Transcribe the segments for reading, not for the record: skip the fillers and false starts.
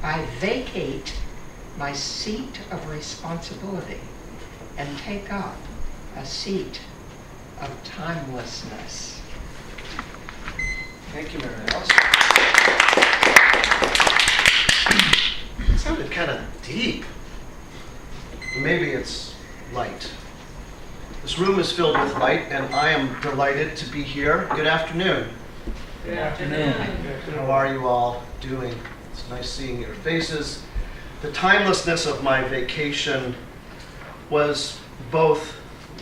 I vacate my seat of responsibility and take up a seat of timelessness. Thank you, Mary Alice. It sounded kind of deep. Maybe it's light. This room is filled with light, and I am delighted to be here. Good afternoon. Good afternoon. How are you all doing? It's nice seeing your faces. The timelessness of my vacation was both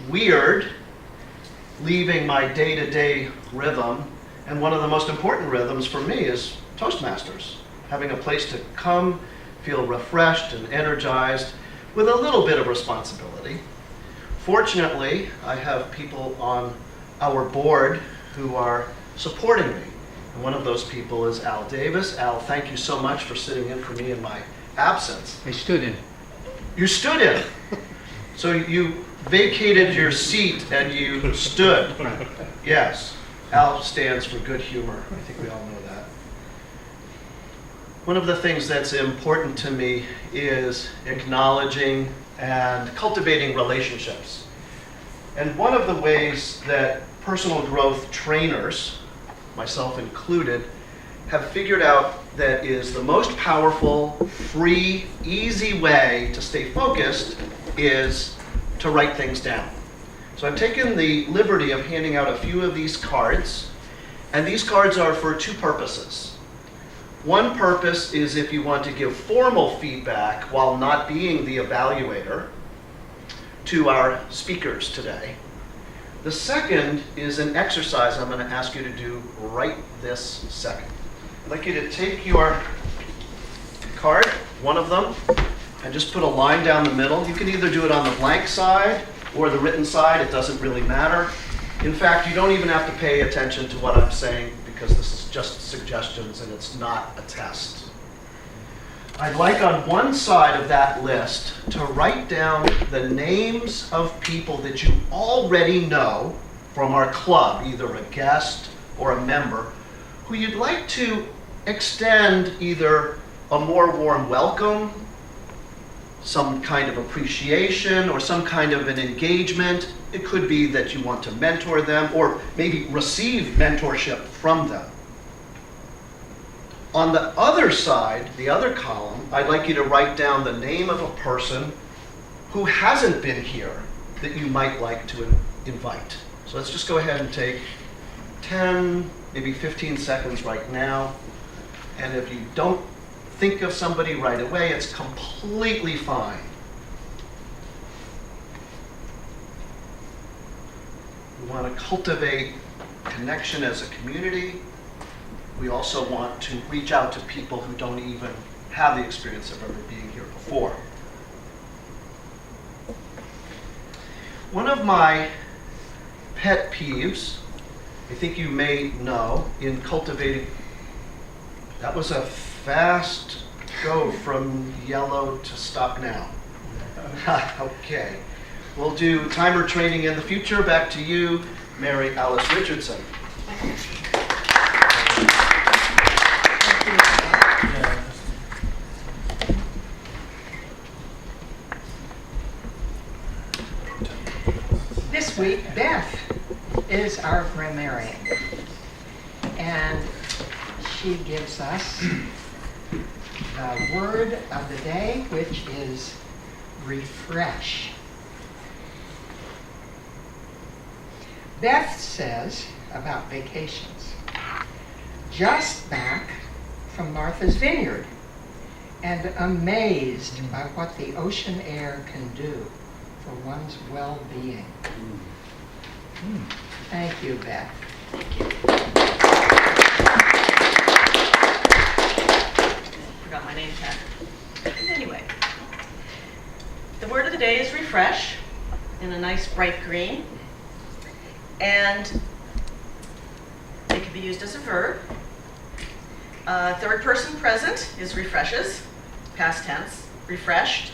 weird, leaving my day-to-day rhythm, and one of the most important rhythms for me is Toastmasters. Having a place to come, feel refreshed and energized with a little bit of responsibility. Fortunately, I have people on our board who are supporting me. And one of those people is Al Davis. Al, thank you so much for sitting in for me in my absence. I stood in. You stood in. So you vacated your seat and you stood. Yes. Al stands for good humor. I think we all know that. One of the things that's important to me is acknowledging and cultivating relationships. And one of the ways that personal growth trainers, myself included, have figured out that is the most powerful, free, easy way to stay focused is to write things down. So I've taken the liberty of handing out a few of these cards, and these cards are for two purposes. One purpose is if you want to give formal feedback while not being the evaluator to our speakers today. The second is an exercise I'm going to ask you to do right this second. I'd like you to take your card, one of them, and just put a line down the middle. You can either do it on the blank side or the written side. It doesn't really matter. In fact, you don't even have to pay attention to what I'm saying because this is just suggestions and it's not a test. I'd like on one side of that list to write down the names of people that you already know from our club, either a guest or a member, who you'd like to extend either a more warm welcome, some kind of appreciation, or some kind of an engagement. It could be that you want to mentor them or maybe receive mentorship from them. On the other side, the other column, I'd like you to write down the name of a person who hasn't been here that you might like to invite. So let's just go ahead and take 10, maybe 15 seconds right now. And if you don't think of somebody right away, it's completely fine. We want to cultivate connection as a community. We also want to reach out to people who don't even have the experience of ever being here before. One of my pet peeves, I think you may know, in cultivating, that was a fast go from yellow to stop now. Okay. We'll do timer training in the future. Back to you, Mary Alice Richardson. This week, Beth is our grammarian, and she gives us the word of the day, which is refresh. Beth says about vacations, just back from Martha's Vineyard and amazed by what the ocean air can do for one's well-being. Thank you, Beth. Thank you. Forgot my name tag. Anyway, the word of the day is refresh in a nice bright green. And it can be used as a verb. Third person present is refreshes, past tense, refreshed,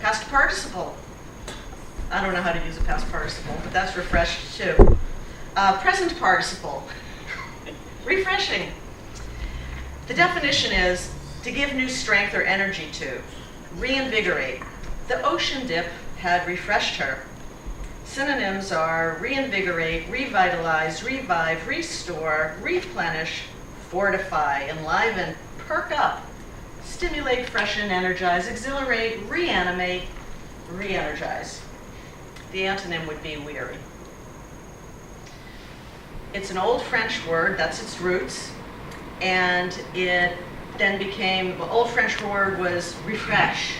past participle. I don't know how to use a past participle, but that's refreshed too. Present participle, refreshing. The definition is To give new strength or energy to. Reinvigorate. The ocean dip had refreshed her. Synonyms are reinvigorate, revitalize, revive, restore, replenish, fortify, enliven, perk up, stimulate, freshen, energize, exhilarate, reanimate, re-energize. The antonym would be weary. It's an old French word, that's its roots, and it then became, the old French word was refresh.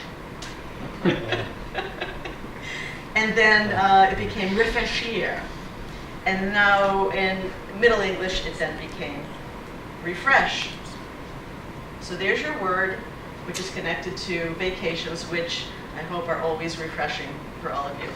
And then it became réfléchir. And now in Middle English, it then became refresh. So there's your word, which is connected to vacations, which I hope are always refreshing for all of you.